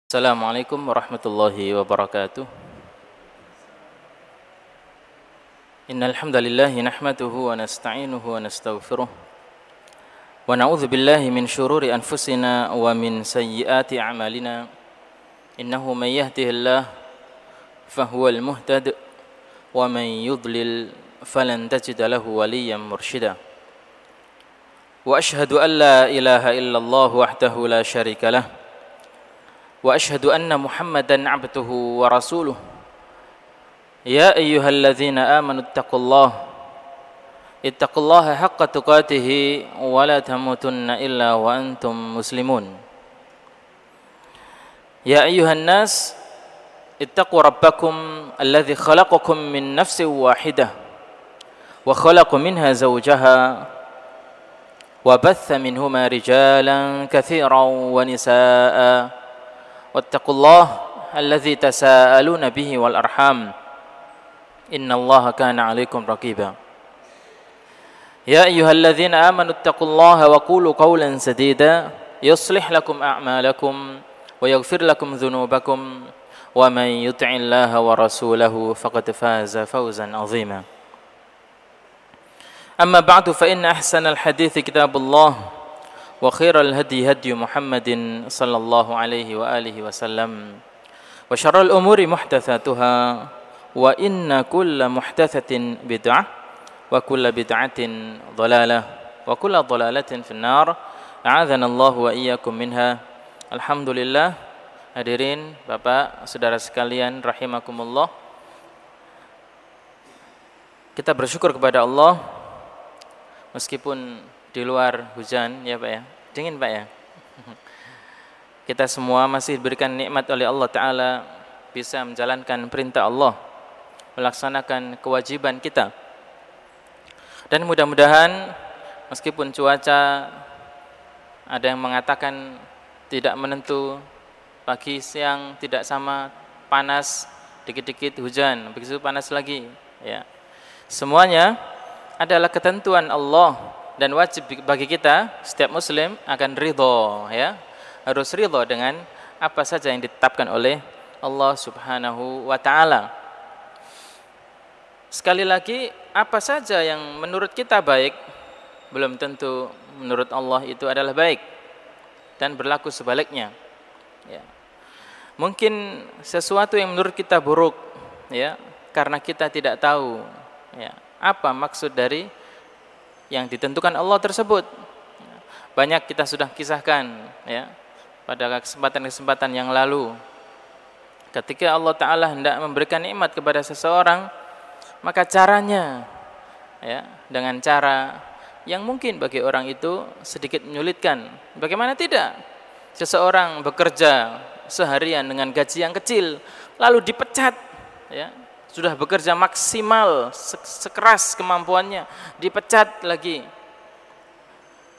Assalamualaikum warahmatullahi wabarakatuh. Innal hamdalillah nahmaduhu wa nasta'inuhu wa nastaghfiruh wa na'udzu billahi min shururi anfusina wa min sayyiati a'malina. Innahu may yahdihillahu fahuwal muhtad wa man yudlil falan tajida lahu waliyyan mursyida. Wa ashhadu an la ilaha illallah wahdahu la syarika lah. Wa ashhadu anna Muhammadan abduhu wa rasuluh. Ya ayyuhalladzina amanu ittaqullaha haqqa tuqatih wa la tamutunna illa wa antum muslimun. Ya ayyuhan nas ittaqu rabbakum alladzi khalaqakum min nafsin wahidah wa khalaqa minha zawjaha wa batha minhuma rijalan katsiran wa nisaa'a. Wattaqullaha alladzi tasaaluna bihi wal arham innallaha kana 'alaikum raqiba. Ya ayyuhalladzina amanu ittaqullaha wa qulu qawlan sadida yuslih lakum a'malakum wa yaghfir lakum dhunubakum wa man yuti'illaha wa rasulahu faqad faza fawzan 'azima. Amma ba'du fa inna ahsanal hadithi kitabullah wa khairal hadi hadi Muhammadin sallallahu alaihi wa alihi wasallam wa syarrul umuri muhdatsatuha wa inna kulla muhdatsatin bid'ah wa kulla bid'atin dhalalah wa kulla dhalalatin finnar. A'adzanallahu wa iyyakum minha. Alhamdulillah, hadirin Bapak, Saudara sekalian rahimakumullah. Kita bersyukur kepada Allah meskipun di luar hujan, ya Pak ya, dingin Pak ya. Kita semua masih diberikan nikmat oleh Allah Ta'ala, bisa menjalankan perintah Allah, melaksanakan kewajiban kita. Dan mudah-mudahan meskipun cuaca ada yang mengatakan tidak menentu, pagi siang tidak sama, panas, dikit-dikit hujan, begitu panas lagi, ya. Semuanya adalah ketentuan Allah. Dan wajib bagi kita, setiap muslim akan ridho, ya, harus ridho dengan apa saja yang ditetapkan oleh Allah Subhanahu wa Ta'ala. Sekali lagi, apa saja yang menurut kita baik belum tentu menurut Allah itu adalah baik, dan berlaku sebaliknya, ya. Mungkin sesuatu yang menurut kita buruk, ya, karena kita tidak tahu, ya, apa maksud dari yang ditentukan Allah tersebut. Banyak kita sudah kisahkan, ya, pada kesempatan-kesempatan yang lalu. Ketika Allah Ta'ala hendak memberikan nikmat kepada seseorang, maka caranya, ya, dengan cara yang mungkin bagi orang itu sedikit menyulitkan. Bagaimana tidak? Seseorang bekerja seharian dengan gaji yang kecil, lalu dipecat, ya, sudah bekerja maksimal sekeras kemampuannya, dipecat lagi.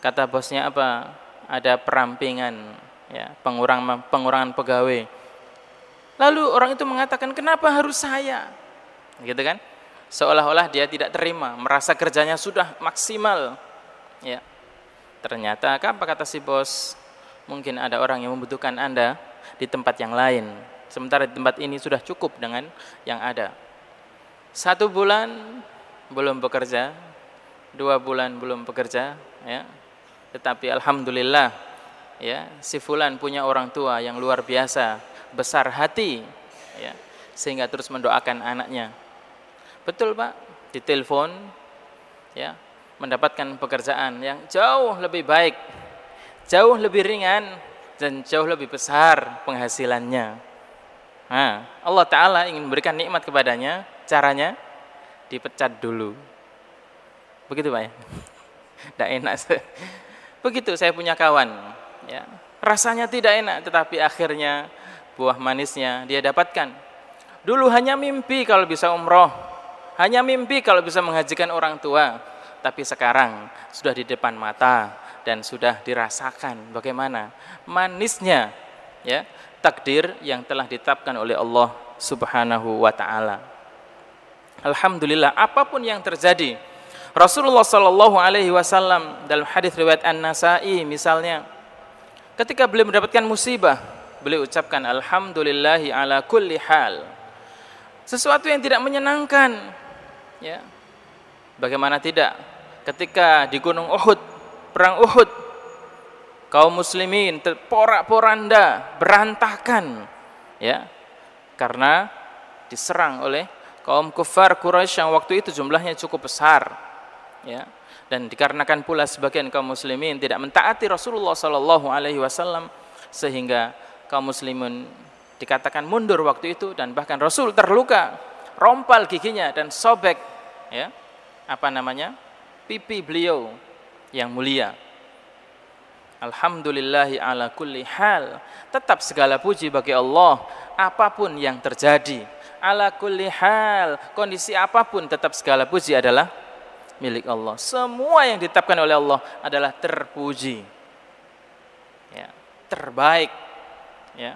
Kata bosnya apa? Ada perampingan, ya, pengurangan pegawai. Lalu orang itu mengatakan, kenapa harus saya? Gitu kan? Seolah-olah dia tidak terima, merasa kerjanya sudah maksimal, ya. Ternyata apa kata si bos? Mungkin ada orang yang membutuhkan Anda di tempat yang lain, sementara di tempat ini sudah cukup dengan yang ada. 1 bulan belum bekerja, 2 bulan belum bekerja, ya. Tetapi alhamdulillah, ya, si fulan punya orang tua yang luar biasa, besar hati, ya, sehingga terus mendoakan anaknya. Betul Pak, ditelepon, ya, mendapatkan pekerjaan yang jauh lebih baik, jauh lebih ringan, dan jauh lebih besar penghasilannya. Nah, Allah Ta'ala ingin memberikan nikmat kepadanya. Caranya dipecat dulu. Begitu Pak ya? Tidak enak. Begitu saya punya kawan, ya, rasanya tidak enak, tetapi akhirnya buah manisnya dia dapatkan. Dulu hanya mimpi kalau bisa umroh, hanya mimpi kalau bisa menghajikan orang tua, tapi sekarang sudah di depan mata dan sudah dirasakan bagaimana manisnya, ya, takdir yang telah ditetapkan oleh Allah Subhanahu wa Ta'ala. Alhamdulillah, apapun yang terjadi, Rasulullah Sallallahu Alaihi Wasallam dalam hadis riwayat An-Nasa'i misalnya, ketika beliau mendapatkan musibah, beliau ucapkan alhamdulillahi ala kulli hal. Sesuatu yang tidak menyenangkan, ya. Bagaimana tidak ketika di Gunung Uhud, perang Uhud, kaum muslimin terporak-poranda, berantakan, ya. Karena diserang oleh kaum kufar Quraisy yang waktu itu jumlahnya cukup besar, ya. Dan dikarenakan pula sebagian kaum muslimin tidak mentaati Rasulullah sallallahu alaihi wasallam, sehingga kaum muslimin dikatakan mundur waktu itu, dan bahkan Rasul terluka, rompal giginya dan sobek, ya, pipi beliau yang mulia. Alhamdulillahi ala kulli hal. Tetap segala puji bagi Allah apapun yang terjadi. Ala kulli hal, kondisi apapun tetap segala puji adalah milik Allah. Semua yang ditetapkan oleh Allah adalah terpuji, ya, terbaik, ya.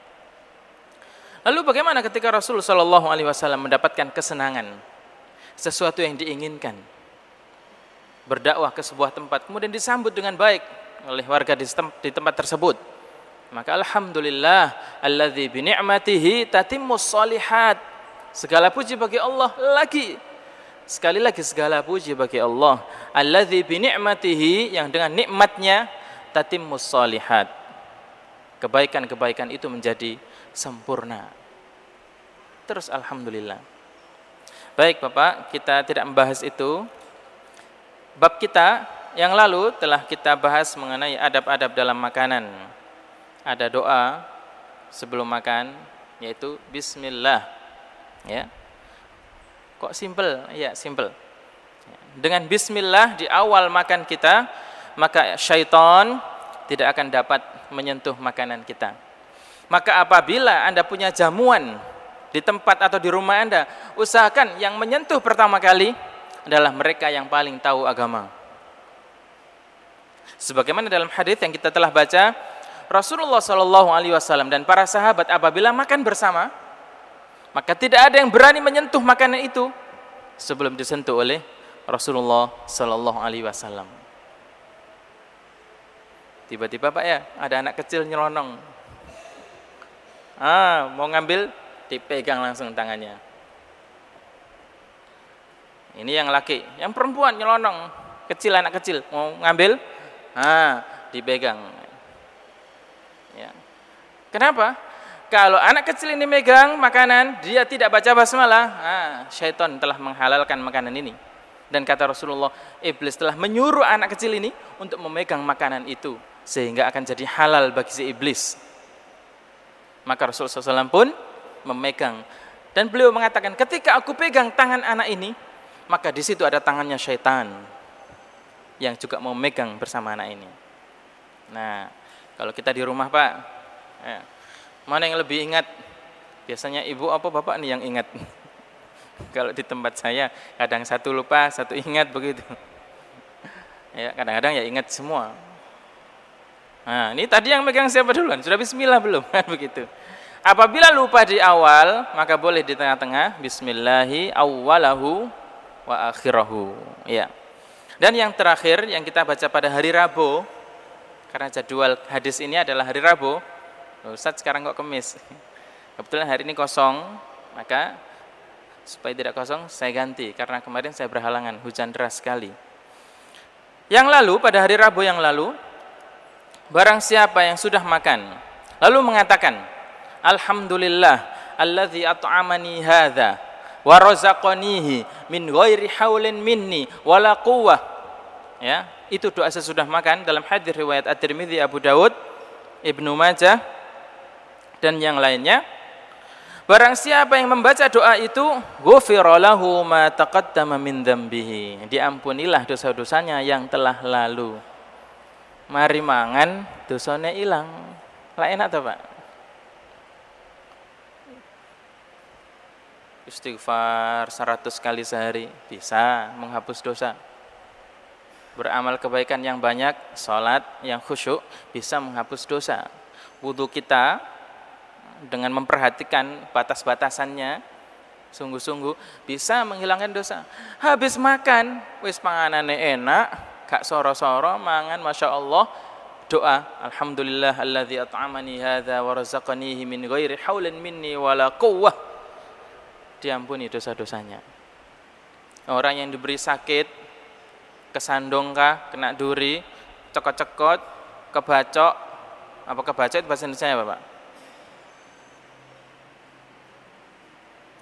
Lalu bagaimana ketika Rasul sallallahu alaihi wasallam mendapatkan kesenangan, sesuatu yang diinginkan, berdakwah ke sebuah tempat, kemudian disambut dengan baik oleh warga di tempat tersebut, maka alhamdulillah alladzi bi ni'matihi tatimmus shalihat. Segala puji bagi Allah, sekali lagi segala puji bagi Allah, alladzi bi ni'matihi, yang dengan nikmatnya tatimmus shalihat, kebaikan-kebaikan itu menjadi sempurna. Terus alhamdulillah. Baik Bapak, kita tidak membahas itu. Bab kita yang lalu telah kita bahas mengenai adab-adab dalam makanan. Ada doa sebelum makan, yaitu bismillah, ya. Kok simple? Ya, simple. Dengan bismillah di awal makan kita, maka syaitan tidak akan dapat menyentuh makanan kita. Maka apabila Anda punya jamuan di tempat atau di rumah Anda, usahakan yang menyentuh pertama kali adalah mereka yang paling tahu agama. Sebagaimana dalam hadis yang kita telah baca, Rasulullah Shallallahu Alaihi Wasallam dan para sahabat apabila makan bersama, maka tidak ada yang berani menyentuh makanan itu sebelum disentuh oleh Rasulullah Shallallahu Alaihi Wasallam. Tiba-tiba Pak ya, ada anak kecil nyelonong. Mau ngambil, dipegang langsung tangannya. Ini yang laki, yang perempuan nyelonong, anak kecil mau ngambil, dipegang. Ya. Kenapa? Kalau anak kecil ini megang makanan, dia tidak baca basmalah, syaitan telah menghalalkan makanan ini. Dan kata Rasulullah, iblis telah menyuruh anak kecil ini untuk memegang makanan itu, sehingga akan jadi halal bagi si iblis. Maka Rasulullah SAW pun memegang, dan beliau mengatakan, ketika aku pegang tangan anak ini, maka di situ ada tangannya syaitan yang juga mau megang bersama anak ini. Nah, kalau kita di rumah Pak, mana yang lebih ingat? Biasanya ibu apa bapak nih yang ingat? Kalau di tempat saya, kadang satu lupa, satu ingat begitu. Ya, kadang-kadang ya ingat semua. Nah, ini tadi yang megang siapa duluan? Sudah bismillah belum? Begitu. Apabila lupa di awal, maka boleh di tengah-tengah, bismillahi awwalahu wa akhirahu. Ya. Dan yang terakhir yang kita baca pada hari Rabu, karena jadwal hadis ini adalah hari Rabu. Ustaz sekarang kok Kamis? Kebetulan hari ini kosong, maka supaya tidak kosong saya ganti, karena kemarin saya berhalangan, hujan deras sekali. Yang lalu, pada hari Rabu yang lalu, barang siapa yang sudah makan lalu mengatakan alhamdulillah alladzi at'amani hadza wa razaqanihi min ghairi haulin minni wala quwwah, ya, itu doa sesudah makan dalam hadis riwayat At-Tirmidzi, Abu Daud, Ibnu Majah dan yang lainnya. Barang siapa yang membaca doa itu, ghufira lahu ma taqaddama min dzambihi, diampunilah dosa-dosanya yang telah lalu. Mari mangan, dosanya hilang. Lah enak toh, Pak? Istighfar 100 kali sehari bisa menghapus dosa. Beramal kebaikan yang banyak, salat yang khusyuk bisa menghapus dosa. Wudu kita dengan memperhatikan batas-batasannya sungguh-sungguh bisa menghilangkan dosa. Habis makan, wis panganane enak, gak soro-soro, mangan Masya Allah, doa, alhamdulillah alladzi at'amani hadza wa razaqanihi min ghairi haulin minni wala quwwah, diampuni dosa-dosanya. Orang yang diberi sakit, kesandung kah, kena duri, cekot-cekot, kebacok, apa kebacok itu bahasa Indonesia apa, Pak?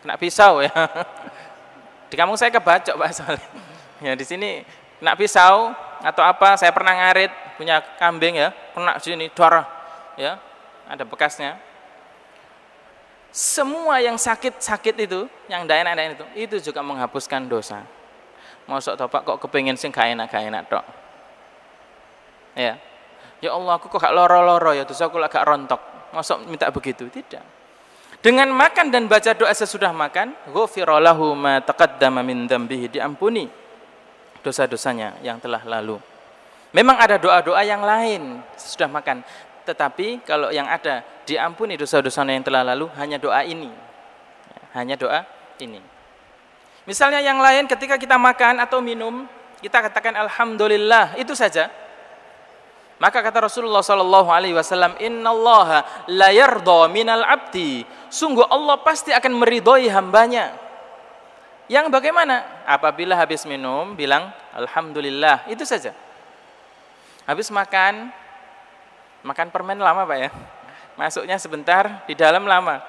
Kena pisau ya. Di kampung saya kebacok, Pak, soalnya. Ya di sini kena pisau atau apa, saya pernah ngarit punya kambing ya, kena sini darah ya, ada bekasnya. Semua yang sakit-sakit itu, yang tidak enak itu juga menghapuskan dosa. Masuk toh Pak, kok kepengen sing gak enak tok. Ya. Ya Allah, aku kok gak loro-loro ya, dosa aku gak rontok. Masuk minta begitu? Tidak. Dengan makan dan baca doa sesudah makan, ghufira lahu ma taqaddama min dzambihi, diampuni dosa-dosanya yang telah lalu. Memang ada doa-doa yang lain sesudah makan, tetapi kalau yang ada diampuni dosa-dosanya yang telah lalu hanya doa ini. Hanya doa ini. Misalnya yang lain ketika kita makan atau minum, kita katakan alhamdulillah, itu saja. Maka kata Rasulullah sallallahu alaihi wasallam, "Innallaha la yardha minal 'abdi." Sungguh Allah pasti akan meridhoi hambanya. Yang bagaimana? Apabila habis minum bilang alhamdulillah, itu saja. Habis makan permen lama Pak ya. Masuknya sebentar, di dalam lama.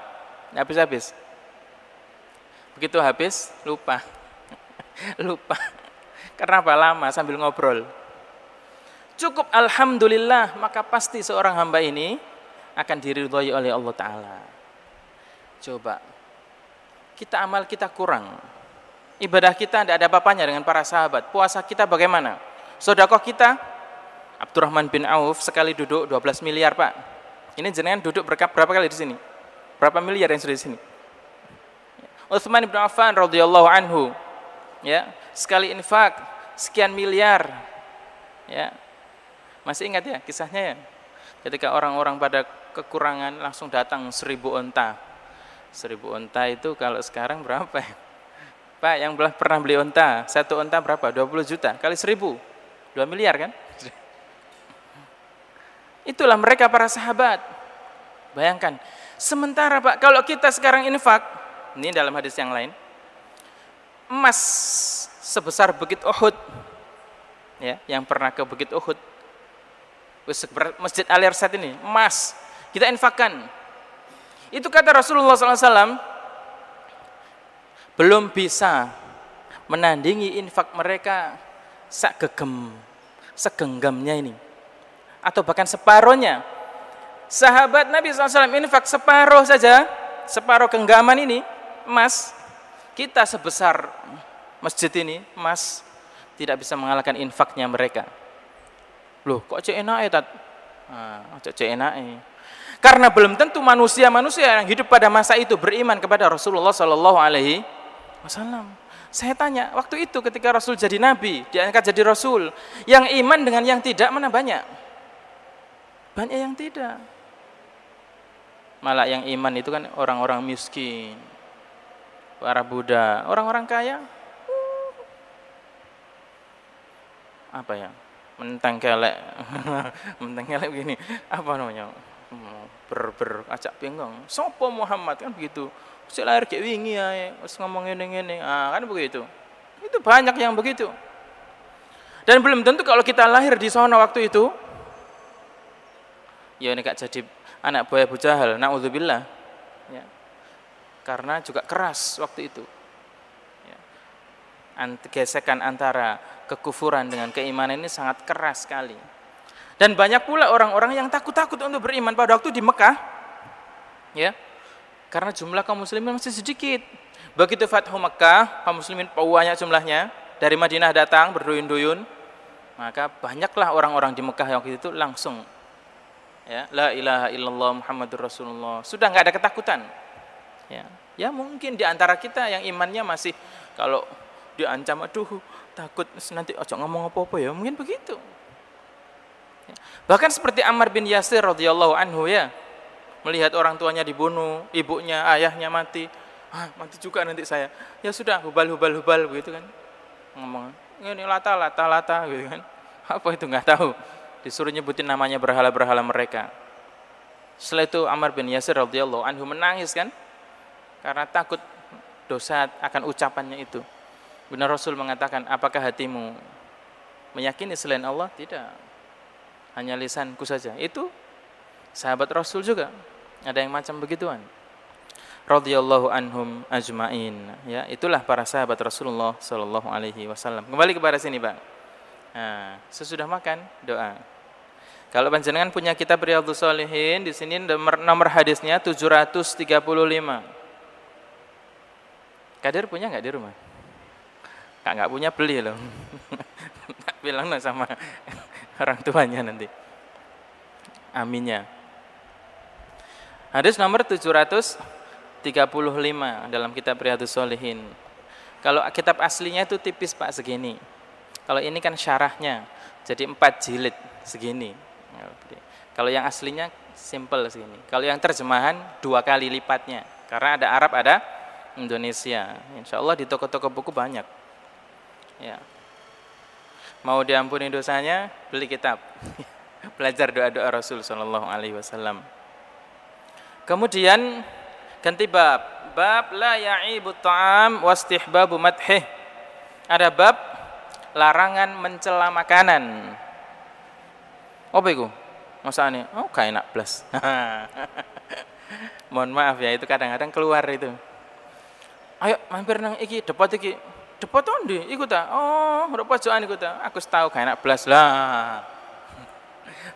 Habis. Begitu habis lupa. Lupa. Karena apa? Lama sambil ngobrol. Cukup alhamdulillah, maka pasti seorang hamba ini akan diridhoi oleh Allah Ta'ala. Coba, amal kita kurang, ibadah kita tidak ada apa-apanya dengan para sahabat, puasa kita bagaimana, sedekah kita, Abdurrahman bin Auf sekali duduk 12 miliar Pak. Ini jenengan duduk berapa kali di sini? Berapa miliar yang sudah di sini? Utsman bin Affan radhiyallahu anhu, ya, sekali infak sekian miliar, ya. Masih ingat ya kisahnya ya? Ketika orang-orang pada kekurangan langsung datang 1000 onta. 1000 onta itu kalau sekarang berapa ya? Pak, yang pernah beli onta, satu onta berapa? 20 juta kali 1000, 2 miliar kan? Itulah mereka para sahabat. Bayangkan. Sementara Pak, kalau kita sekarang infak, ini dalam hadis yang lain, emas sebesar Bukit Uhud, ya, yang pernah ke Bukit Uhud, Masjid Al-Irsad ini, emas kita infakkan. Itu kata Rasulullah SAW, belum bisa menandingi infak mereka segenggamnya ini, atau bahkan separohnya. Sahabat Nabi SAW infak separuh saja, separuh genggaman ini emas, kita sebesar masjid ini emas tidak bisa mengalahkan infaknya mereka. Loh, kok cek enak ya Tat? Cek enak ya. Karena belum tentu manusia-manusia yang hidup pada masa itu beriman kepada Rasulullah Sallallahu Alaihi Wasallam. Saya tanya, waktu itu ketika Rasul jadi Nabi, diangkat jadi Rasul, yang iman dengan yang tidak mana banyak? Banyak yang tidak. Malah yang iman itu kan orang-orang miskin, para budak, orang-orang kaya, apa ya? Menteng kelek begini, apa namanya? Beracak pinggang. Sopo Muhammad kan begitu. Sik lahir kayak wingi ae, wis ngomong ngene-ngene. Kan begitu. Itu banyak yang begitu. Dan belum tentu kalau kita lahir di sana waktu itu, ya ini gak jadi anak buah Abu Jahal, naudzubillah. Ya. Karena juga keras waktu itu. Ya. Gesekan antara kekufuran dengan keimanan ini sangat keras sekali. Dan banyak pula orang-orang yang takut-takut untuk beriman pada waktu di Mekah, ya, karena jumlah kaum muslimin masih sedikit. Begitu Fathu Mekah, kaum muslimin banyak jumlahnya, dari Madinah datang berduyun-duyun, maka banyaklah orang-orang di Mekah yang waktu itu langsung, ya, la ilaha illallah Muhammadur Rasulullah, sudah nggak ada ketakutan. Ya mungkin di antara kita yang imannya masih, kalau diancam, aduh takut nanti ojo ngomong apa-apa ya, mungkin begitu. Bahkan seperti Ammar bin Yasir radhiyallahu anhu, ya, melihat orang tuanya dibunuh, ibunya, ayahnya mati, mati juga nanti saya. Ya sudah, hubal begitu kan. Ngomong, ini lata gitu kan. Apa itu nggak tahu. disuruh nyebutin namanya berhala-berhala mereka. Setelah itu Ammar bin Yasir radhiyallahu anhu menangis kan, karena takut dosa akan ucapannya itu. Benar Rasul mengatakan, apakah hatimu meyakini selain Allah? Tidak, hanya lisanku saja. Itu sahabat Rasul juga ada yang macam begituan. Radhiyallahu anhum ajmain. Ya, itulah para sahabat Rasulullah sallallahu alaihi wasallam. Kembali kepada sini, Pak. Nah, sesudah makan doa. Kalau panjenengan punya kitab Riyadhus Shalihin, di sini nomor hadisnya 735. Kadir punya enggak di rumah? Enggak punya, beli loh. Bilang sama orang tuanya nanti. Aminnya. Hadis nomor 735 dalam kitab Riyadhus Shalihin. Kalau kitab aslinya itu tipis Pak, segini. Kalau ini kan syarahnya, jadi 4 jilid segini. Kalau yang aslinya simple segini. Kalau yang terjemahan 2 kali lipatnya. Karena ada Arab, ada Indonesia. Insya Allah di toko-toko buku banyak. Ya. Mau diampuni dosanya, beli kitab. Belajar doa-doa Rasul sallallahu alaihi wasallam. Kemudian ganti bab. Bab la ya'ibut ta'am wastihbabu madhih. Ada bab larangan mencela makanan. Apa itu? Maksudnya, oh kayak enak blas. Mohon maaf ya, itu kadang-kadang keluar itu. Ayo mampir nang iki, depot iki. Depot ndi? Iku ta. Oh, ora pojokan iku ta. Aku tahu kayak enak blas lah.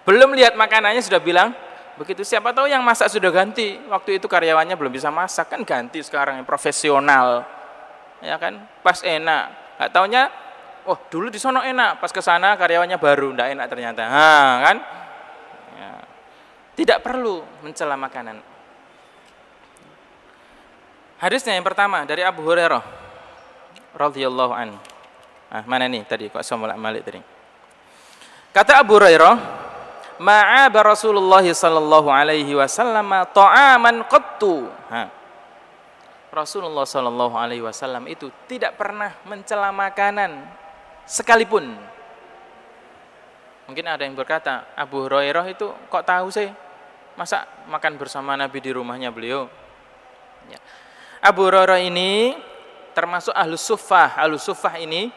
Belum lihat makanannya sudah bilang begitu. Siapa tahu yang masak sudah ganti. Waktu itu karyawannya belum bisa masak, kan ganti sekarang yang profesional. Ya kan? Pas enak. Enggak taunya, oh dulu di sono enak, pas ke sana karyawannya baru, enggak enak ternyata. Kan? Ya. Tidak perlu mencela makanan. Hadisnya yang pertama dari Abu Hurairah radhiyallahu anhu. Mana nih tadi kok sama Malik tadi. Kata Abu Hurairah, ma'aba Rasulullah sallallahu alaihi wasallam ta'aman qattu. Rasulullah sallallahu alaihi wasallam itu tidak pernah mencela makanan sekalipun. Mungkin ada yang berkata, Abu Hurairah itu kok tahu sih? Masa makan bersama Nabi di rumahnya beliau? Ya. Abu Hurairah ini termasuk ahlus suffah. Ahlus suffah ini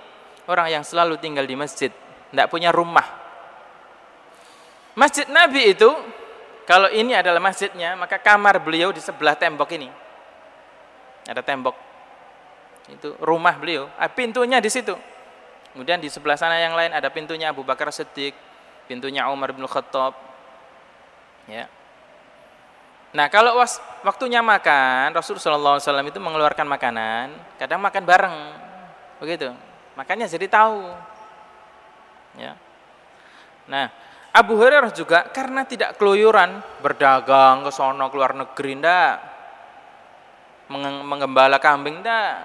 orang yang selalu tinggal di masjid, tidak punya rumah. Masjid Nabi itu, kalau ini adalah masjidnya, maka kamar beliau di sebelah tembok ini. Ada tembok. Itu rumah beliau, pintunya di situ. Kemudian di sebelah sana yang lain ada pintunya Abu Bakar Siddiq, pintunya Umar bin Khattab. Ya. Nah, kalau waktunya makan, Rasulullah SAW itu mengeluarkan makanan, kadang makan bareng, begitu. Makanya jadi tahu. Ya. Nah, Abu Hurairah juga karena tidak keluyuran berdagang ke sono keluar negeri, ndak, mengembala kambing, ndak,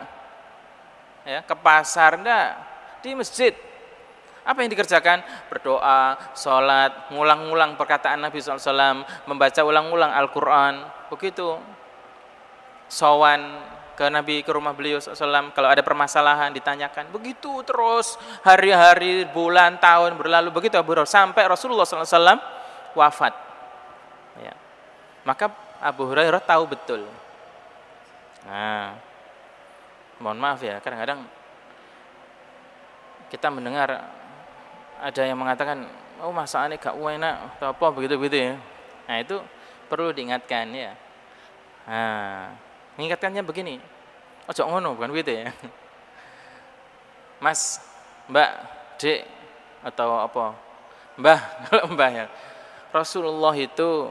ya, ke pasar, ndak, di masjid. Apa yang dikerjakan? Berdoa, sholat, ngulang-ngulang perkataan Nabi SAW, membaca ulang-ulang Al-Quran, begitu. Sowan ke Nabi, ke rumah beliau SAW, kalau ada permasalahan ditanyakan, begitu terus hari-hari, bulan, tahun berlalu, begitu Abu Hurairah, sampai Rasulullah SAW wafat. Ya. Maka Abu Hurairah tahu betul. Nah, mohon maaf ya, kadang-kadang kita mendengar ada yang mengatakan, oh masakannya gak enak atau apa begitu-begitu ya. Nah itu perlu diingatkan ya. Nah, mengingatkannya begini, ojo ngono, bukan begitu ya. Mas, Mbak, Dek, atau apa, Mbah, kalau Mbah ya. Rasulullah itu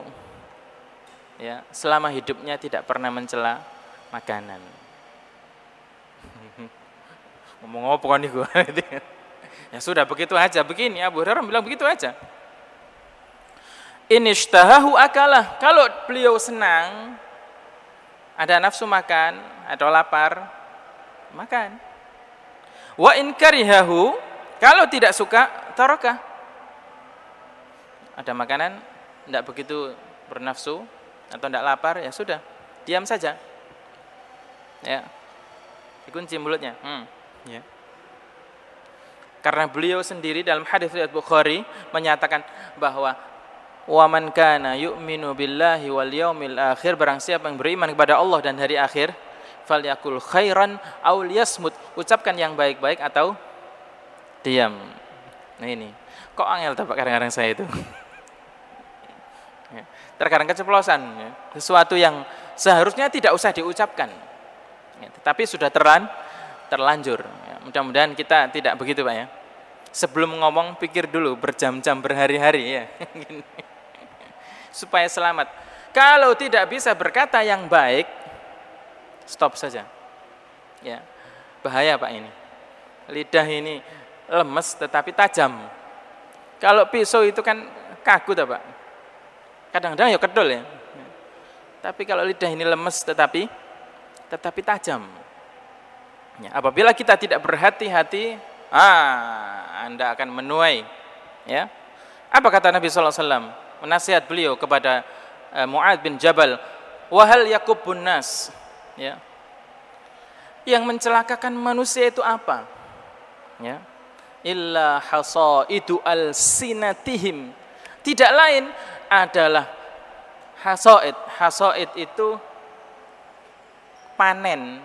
ya selama hidupnya tidak pernah mencela makanan. Ngomong apa kan nih gue? Ya sudah begitu aja, begini Abu Hurairah bilang begitu aja. Inishtahahu akalah, kalau beliau senang, ada nafsu makan atau lapar, makan. Wa in karihahu, kalau tidak suka, tarakah. Ada makanan tidak begitu bernafsu atau tidak lapar, ya sudah, diam saja. Ya, dikunci mulutnya. Ya. Karena beliau sendiri dalam hadis riwayat Bukhari menyatakan bahwa wa man kana yu'minu billahi wal yaumil akhir, barang siapa yang beriman kepada Allah dan hari akhir, falyakul khairan aw liyasmut, ucapkan yang baik-baik atau diam. Nah ini, kok angel Pak kadang-kadang saya itu. Terkadang keceplosan, ya. Sesuatu yang seharusnya tidak usah diucapkan, ya, tetapi sudah terlanjur. Ya. Mudah-mudahan kita tidak begitu Pak ya. Sebelum ngomong pikir dulu berjam-jam berhari-hari ya. Supaya selamat. Kalau tidak bisa berkata yang baik, stop saja. Ya. Bahaya Pak ini. Lidah ini lemes tetapi tajam. Kalau pisau itu kan kaku ta Pak. Kadang-kadang ya kedol ya. Tapi kalau lidah ini lemes tetapi tajam. Ya, apabila kita tidak berhati-hati, Anda akan menuai. Ya. Apa kata Nabi sallallahu alaihi wasallam? Menasihat beliau kepada Mu'adz bin Jabal, "Wahal yakubun nas?" Ya. Yang mencelakakan manusia itu apa? Ya. Illa hasaidu alsinatihim. Tidak lain adalah hasaid. Hasaid itu panen,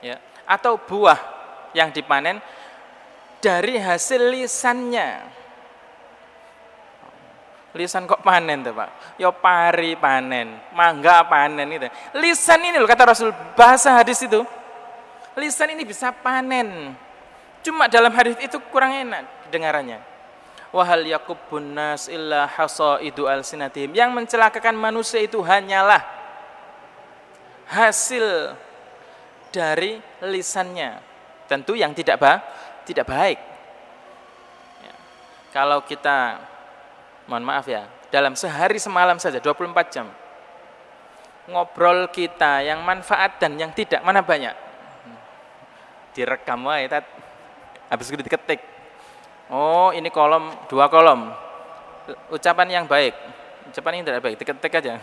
ya, atau buah yang dipanen dari hasil lisannya. Lisan kok panen tuh Pak? Ya pari panen, mangga panen itu. Lisan ini loh kata Rasul, bahasa hadis itu. Lisan ini bisa panen. Cuma dalam hadis itu kurang enak dengarannya. Wahal yakubun nas illa hasaidu alsinatihim. Yang mencelakakan manusia itu hanyalah hasil dari lisannya. Tentu yang tidak baik. Ya. Kalau kita, mohon maaf ya, dalam sehari semalam saja 24 jam ngobrol kita yang manfaat dan yang tidak, mana banyak? Direkam wae, habis itu diketik. Oh, ini kolom, 2 kolom. Ucapan yang baik, ucapan yang tidak baik, diketik aja.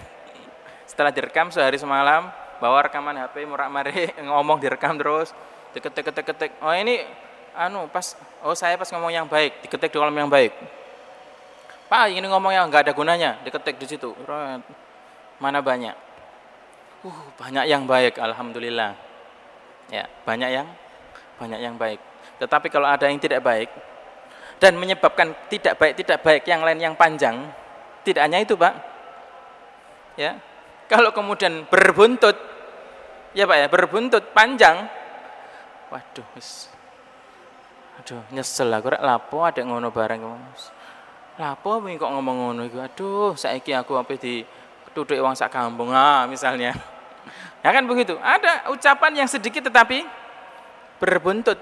Setelah direkam sehari semalam, bawa rekaman HP, murak-marik, ngomong direkam terus, diketik. Oh ini, saya pas ngomong yang baik, diketik di kolom yang baik. Pak, ini ngomong yang nggak ada gunanya, diketik di situ. Mana banyak? Banyak yang baik, alhamdulillah. Ya, banyak yang baik. Tetapi kalau ada yang tidak baik dan menyebabkan tidak baik yang lain yang panjang, tidak hanya itu Pak. Ya. Kalau kemudian berbuntut, ya Pak ya, berbuntut panjang. Waduh, nyesel aku rek lapo ada ngono bareng. Lapo wingi kok ngomong ngono iku. Aduh, saiki aku sampai dituthuk wong sak kampung misalnya. Ya kan begitu. Ada ucapan yang sedikit tetapi berbuntut.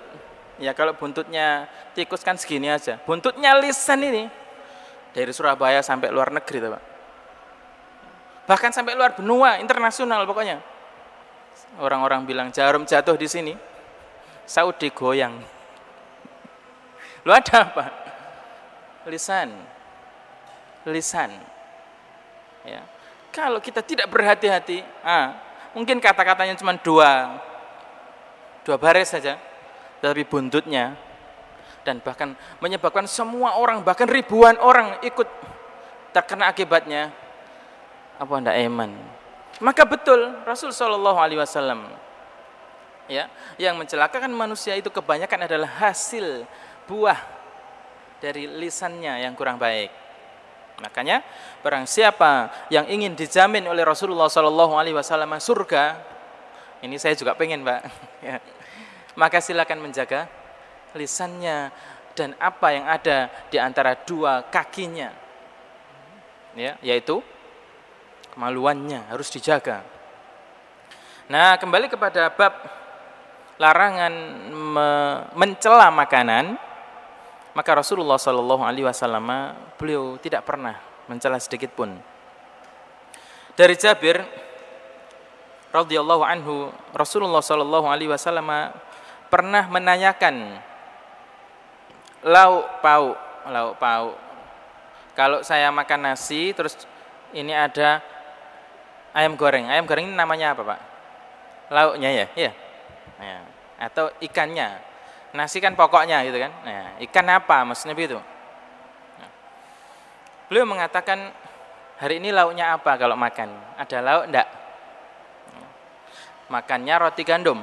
Ya kalau buntutnya tikus kan segini aja. Buntutnya lisan ini dari Surabaya sampai luar negeri Pak. Bahkan sampai luar benua, internasional pokoknya. Orang-orang bilang jarum jatuh di sini, Saudi goyang. Lu ada apa? Lisan. Ya. Kalau kita tidak berhati-hati, mungkin kata-katanya cuma dua baris saja, tetapi buntutnya dan bahkan menyebabkan semua orang, bahkan ribuan orang ikut terkena akibatnya. Apa ndak iman? Maka betul Rasul sallallahu alaihi wasallam ya, yang mencelakakan manusia itu kebanyakan adalah hasil buah dari lisannya yang kurang baik. Makanya barang siapa yang ingin dijamin oleh Rasulullah sallallahu alaihi wasallam surga, ini saya juga pengen, Pak. Ya. Maka silakan menjaga lisannya dan apa yang ada di antara dua kakinya. Ya, yaitu kemaluannya harus dijaga. Nah, kembali kepada bab larangan mencela makanan, maka Rasulullah sallallahu alaihi wasallam beliau tidak pernah mencela sedikit pun. Dari Jabir radhiyallahu anhu, Rasulullah sallallahu alaihi wasallam pernah menanyakan lauk pauk. Kalau saya makan nasi terus ini ada ayam goreng ini namanya apa Pak? Lauknya ya? Iya. Ya. Atau ikannya. Nasi kan pokoknya gitu kan. Nah, ikan apa maksud Nabi itu? Nah, beliau mengatakan hari ini lauknya apa kalau makan? Ada lauk enggak? Makannya roti gandum.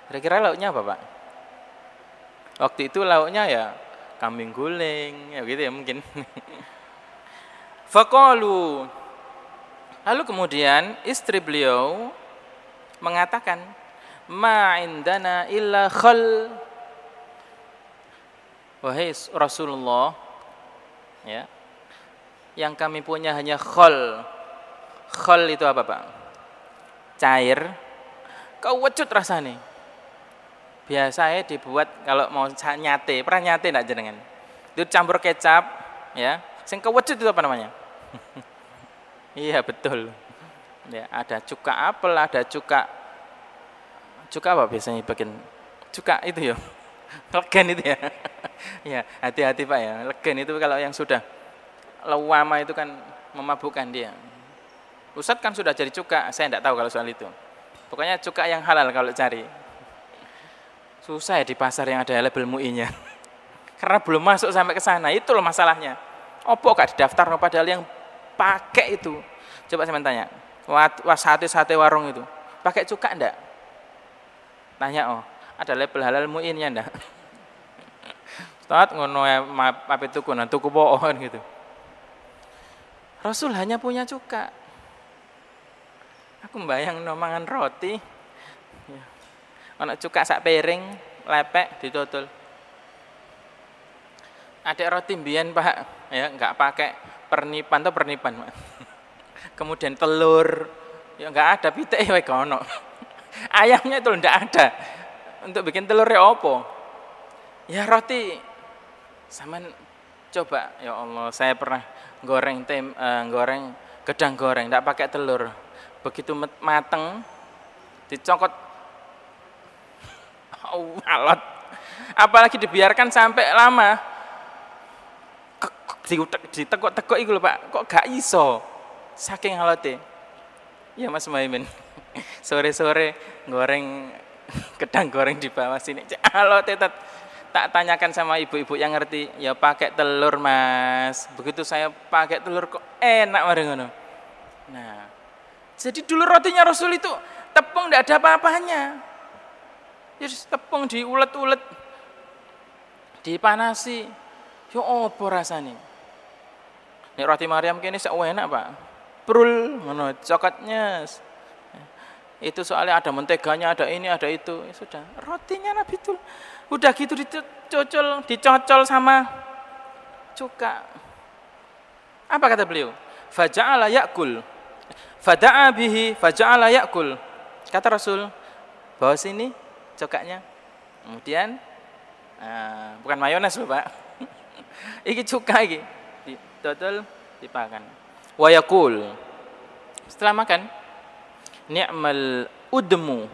Kira-kira lauknya apa, Pak? Waktu itu lauknya ya kambing guling, ya gitu ya mungkin. Faqalu. Lalu kemudian istri beliau mengatakan, "Ma indana illa khal." Wahai Rasulullah, ya. Yang kami punya hanya khal. Khal itu apa, Pak? Cair. Kewecut rasanya. Biasanya dibuat kalau mau nyate, pernah nyate enggak jenengan? Itu campur kecap, ya. Sing kewecut itu apa namanya? Iya, betul. Ya, ada cuka apel, ada cuka apa biasanya bagian cuka itu ya. Legen itu ya. Ya, hati-hati Pak ya. Legen itu kalau yang sudah lawama itu kan memabukkan dia. Ustadz kan sudah jadi cuka, saya tidak tahu kalau soal itu. Pokoknya cuka yang halal kalau cari. Susah ya di pasar yang ada label MUI-nya. Karena belum masuk sampai ke sana, itu loh masalahnya. Opo gak didaftar padahal yang pakai itu. Coba saya tanya, sate warung itu pakai cuka enggak? Tanya, oh ada label halal MUI-nya enggak? Ustaz ngono apa itu kuna tuku pohon gitu. Rasul hanya punya cuka. Aku membayang mangan roti, ya. Ana cuka sak piring, lepek ditutul. Ada roti mbiyen Pak, ya enggak pakai pernipan. Kemudian telur, ya enggak ada pitik wae gak ono. Ayamnya itu enggak ada. Untuk bikin telur ya opo? Ya roti. Saman coba, ya Allah, saya pernah goreng gedang goreng enggak pakai telur. Begitu mateng dicokot alot. Apalagi dibiarkan sampai lama. Ditekuk-tekuk iku lho Pak, kok gak iso. Saking halote. Ya Mas Muhaimin. Sore-sore goreng gedang goreng di bawah sini. Halote tak tanyakan sama ibu-ibu yang ngerti, ya pakai telur Mas. Begitu saya pakai telur kok enak mari ngono. Nah, jadi dulu rotinya Rasul itu tepung enggak ada apa-apanya. Jadi tepung diulet-ulet, dipanasi. Yo opo rasane? Nek roti Maryam kene sak enak, Pak. Prul ngono coklatnya. Itu soalnya ada menteganya, ada ini, ada itu. Ya sudah, rotinya Nabi itu udah gitu dicocol sama cuka. Apa kata beliau? Faja'ala ya'kul. Fada'a bihi faja'ala ya'kul. Kata Rasul, bawa sini cokaknya. Kemudian bukan mayones loh, Pak. Iki cuka iki. Didodol dipakan. Wa yaqul. Setelah makan, ni'mal udmu.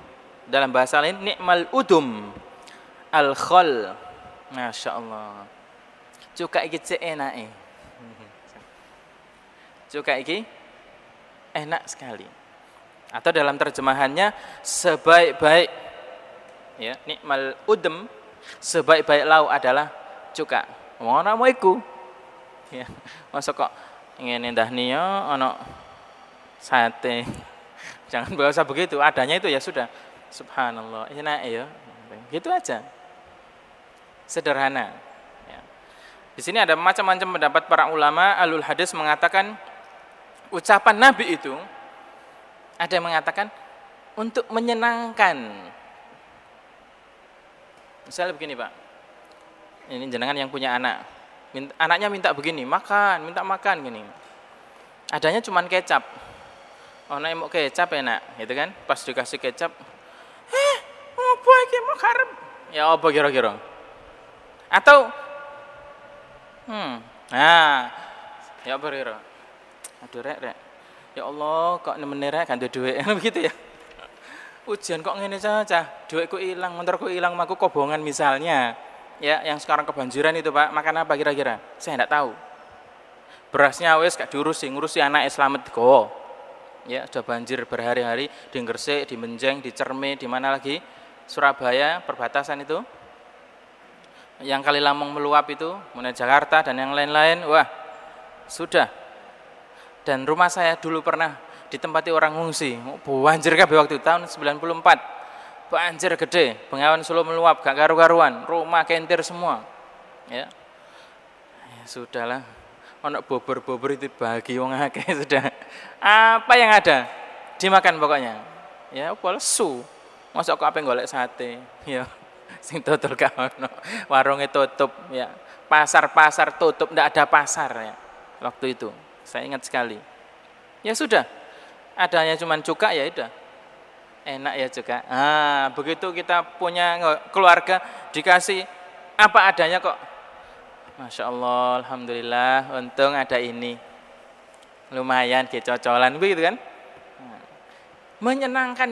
Dalam bahasa lain ni'mal udum. Al-khal. Masyaallah. Cuka iki cek enake. Cuka iki enak sekali. Atau dalam terjemahannya sebaik-baik, ya, nikmal udem, sebaik-baik lauk adalah cuka. Ngono mau iku. Ya, masa kok ngene ndah niyo ana sate. Jangan bahasa begitu, adanya itu ya sudah. Subhanallah, enak ya. Gitu aja. Sederhana. Ya. Di sini ada macam-macam pendapat para ulama. Ahlul hadis mengatakan ucapan Nabi itu ada yang mengatakan untuk menyenangkan. Misalnya begini Pak, ini jenengan yang punya anak, anaknya minta begini, minta makan gini. Adanya cuman kecap. Oh, nek mau kecap enak, gitu kan? Pas dikasih kecap, apa iki mau karep? Ya apa kira-kira? Atau ya apa kira? Aduh rek. Ya Allah, kok nemene rek gak duwe begitu ya. Ujian kok ngene saja, duitku hilang, motorku hilang, maku kobongan misalnya. Ya, yang sekarang kebanjiran itu Pak, makan apa kira-kira? Saya enggak tahu. Berasnya wis gak ngurusi anak selamat digowo. Ya, sudah banjir berhari-hari di Gresik, di Menjeng, di Cerme, di mana lagi? Surabaya perbatasan itu, yang Kali Lamong meluap itu, kemudian Jakarta dan yang lain-lain, wah sudah. Dan rumah saya dulu pernah ditempati orang ngungsi, banjir kabeh waktu tahun 94, banjir gede, Bengawan Solo meluap, gak karu-karuan, rumah kentir semua, ya sudahlah, ono bobor-bobor itu bagi wong akeh sudah. Apa yang ada dimakan pokoknya, ya apa lesu, masa kok apa golek sate, ya. Sing tutul gak ono, warungnya tutup ya, pasar-pasar tutup, ndak ada pasar ya waktu itu, saya ingat sekali. Ya sudah, adanya cuman cuka, ya udah enak ya cuka. Begitu kita punya keluarga dikasih apa adanya kok, Masya Allah, Alhamdulillah, untung ada ini, lumayan kecocolan begitu kan. Menyenangkan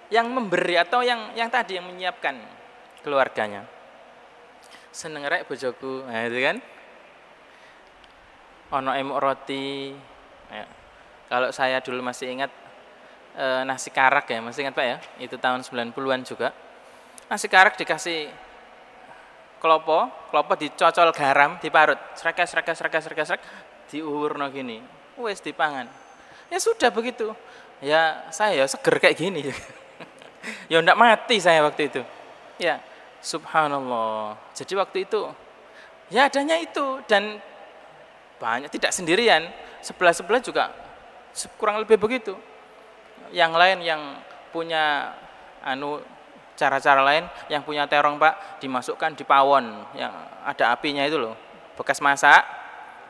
yang memberi atau yang tadi yang menyiapkan keluarganya. Seneng rek bojoku, nah itu kan. Ono emuk roti. Ya. Kalau saya dulu masih ingat nasi karak ya, masih ingat Pak ya? Itu tahun 90-an juga. Nasi karak dikasih klopo dicocol garam, diparut, srek, diurno gini. Wes dipangan. Ya sudah begitu. Ya saya seger kayak gini. Ya enggak mati saya waktu itu. Ya, subhanallah. Jadi waktu itu ya adanya itu, dan banyak, tidak sendirian. Sebelah juga kurang lebih begitu. Yang lain yang punya cara-cara lain, yang punya terong Pak, dimasukkan di pawon yang ada apinya itu loh. Bekas masak,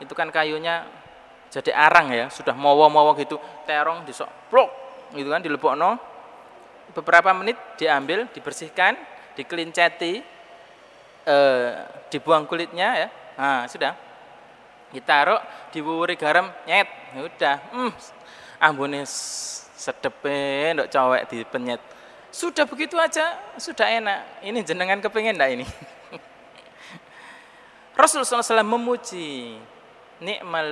itu kan kayunya jadi arang ya, sudah mowo-mowo gitu. Terong disok plok gitu kan, dilebokno. Beberapa menit diambil, dibersihkan, dikelinceti, dibuang kulitnya ya. Nah, sudah. Ditaruh, diwuri garam, nyet. Ya udah. Ambune sedepe ndok cowek dipenyet. Sudah begitu aja, sudah enak. Ini jenengan kepengin enggak ini? Rasulullah SAW memuji nikmal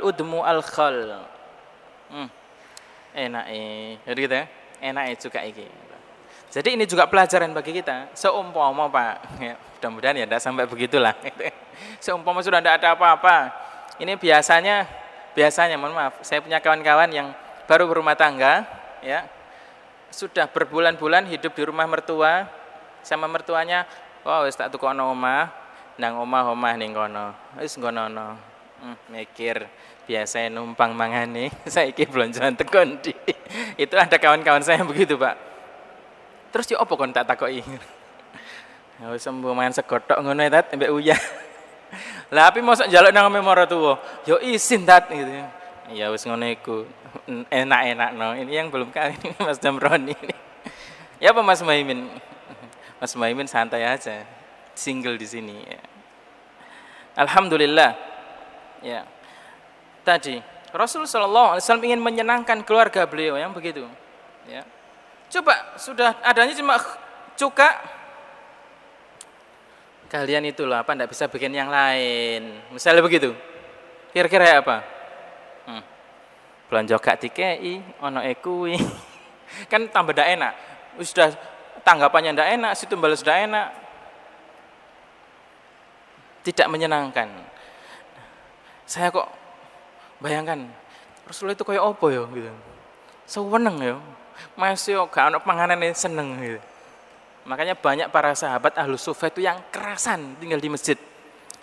udmu al-khal. Enak jadi gitu ya, enak juga iki. Jadi ini juga pelajaran bagi kita. Seumpama Pak, ya, mudah-mudahan ya tidak sampai begitulah. Seumpama sudah tidak ada apa-apa. Ini biasanya, mohon maaf, saya punya kawan-kawan yang baru berumah tangga, ya, sudah berbulan-bulan hidup di rumah mertua, sama mertuanya, wis tak tukono omah, nang omah ning kono, wis ngono. Mikir biasa numpang mangane, saiki blonjoan tekon di. Itu ada kawan-kawan saya begitu Pak. Terus yo opo kon tak takoki. Ya wis sembo mangan sego tok ngono tat mbek uyah. Lah api mosok njaluk nang memoro tuwa, yo isin tat gitu. Ya wis ngono iku. Enak-enakno. Ini yang belum kawin Mas Damroni ini. Ya apa Mas Maimin? Mas Maimin santai aja. Single di sini ya. Alhamdulillah. Ya, tadi Rasulullah SAW ingin menyenangkan keluarga beliau yang begitu. Ya, coba sudah adanya cuma cuka, kalian itulah apa ndak bisa bikin yang lain. Misalnya begitu, kira-kira apa? Belanja gak dikei, ono ekui, kan tambah ndak enak. Sudah tanggapannya ndak enak, situ balas ndak enak, tidak menyenangkan. Saya kok bayangkan Rasulullah itu kayak apa ya gitu. Seweneng ya. Masih gak ono panganane seneng gitu. Makanya banyak para sahabat Ahlus Suffah itu yang kerasan tinggal di masjid.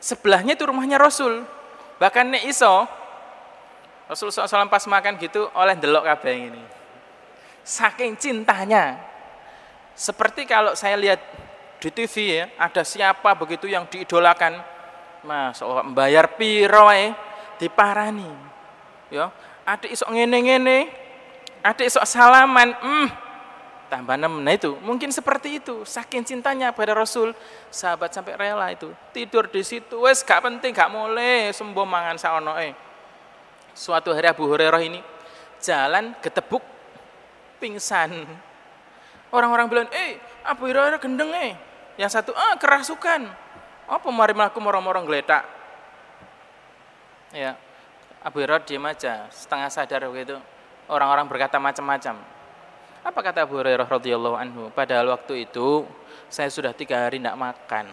Sebelahnya itu rumahnya Rasul. Bahkan nek iso Rasulullah SAW pas makan gitu oleh delok kabeh ini. Saking cintanya. Seperti kalau saya lihat di TV ya, ada siapa begitu yang diidolakan, Mas, membayar piro wae diparani. Ya, adik isok ngene-ngene, adik isok salaman, tambah nemen. Nah itu, mungkin seperti itu. Saking cintanya pada Rasul, sahabat sampai rela itu tidur di situ. Wes gak penting, gak boleh sembo mangan saonoe. Suatu hari Abu Hurairah ini jalan ketebuk pingsan. Orang-orang bilang, Abu Hurairah gendeng Yang satu, kerasukan. Apa mari mlaku moro-moro ngletak. Ya. Abu Hurairah diam aja, setengah sadar begitu. Orang-orang berkata macam-macam. Apa kata Abu Hurairah radhiyallahu anhu? Padahal waktu itu saya sudah 3 hari tidak makan.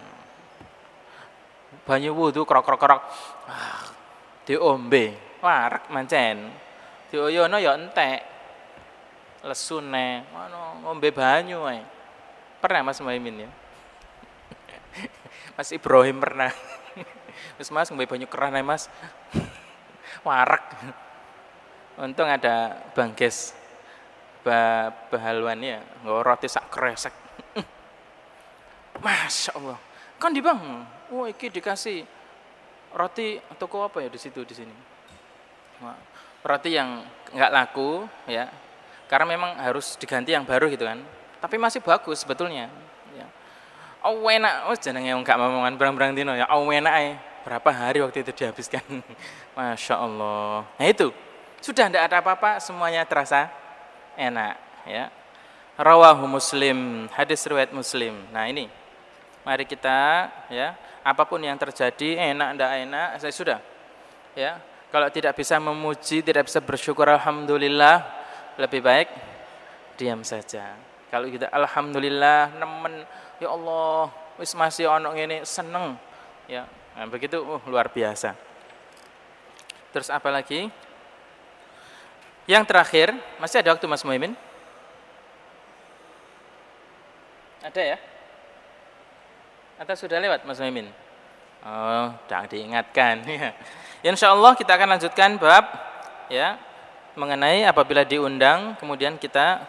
Banyu wudu krok-krok-krok. Diombe, warak mancen. Dioyono ya entek. Lesune, ngombe banyu ae. Pernah Mas Muhaimin ya? Mas Ibrahim pernah. Mas ngombe banyu keran ae Mas. Warak. Untung ada Bang Ges. Bahalwan ya, nggo roti sak kresek. Masya Allah. Kan di Bang, iki dikasih roti toko apa ya di sini. Roti yang enggak laku ya. Karena memang harus diganti yang baru gitu kan. Tapi masih bagus sebetulnya. Ya. Enak, jenenge enggak ngomongan berang-berang dino ya. Enak ae. Berapa hari waktu itu dihabiskan. Masya Allah. Nah itu, sudah tidak ada apa-apa, semuanya terasa enak. Ya. Rawahu Muslim, hadis riwayat Muslim. Nah ini, mari kita ya, apapun yang terjadi, enak tidak enak, saya sudah. Ya, kalau tidak bisa memuji, tidak bisa bersyukur, alhamdulillah. Lebih baik diam saja. Kalau kita alhamdulillah nemen, ya Allah, wis masih ono ngene seneng. Ya, nah, begitu luar biasa. Terus apa lagi? Yang terakhir, masih ada waktu Mas Muhaimin? Ada ya? Atau sudah lewat Mas Muhaimin? Oh, sudah diingatkan. Insya Allah kita akan lanjutkan bab ya mengenai apabila diundang kemudian kita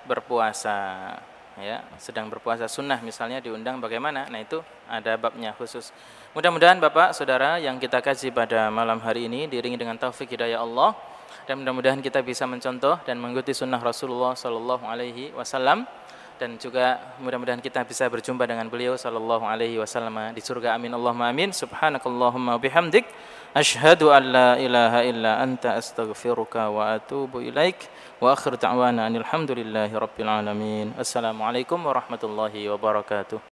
berpuasa ya, sedang berpuasa sunnah misalnya diundang bagaimana. Nah itu ada babnya khusus. Mudah-mudahan Bapak Saudara yang kita kaji pada malam hari ini diiringi dengan taufik hidayah Allah, dan mudah-mudahan kita bisa mencontoh dan mengikuti sunnah Rasulullah sallallahu alaihi wasallam, dan juga mudah-mudahan kita bisa berjumpa dengan beliau sallallahu alaihi wasallam di surga. Amin Allahumma amin. Subhanakallahumma bihamdik asyhadu an la ilaha illa anta astaghfiruka wa atubu ilaik. Wa akhir da'wana alhamdulillahi rabbil alamin. Assalamualaikum warahmatullahi wabarakatuh.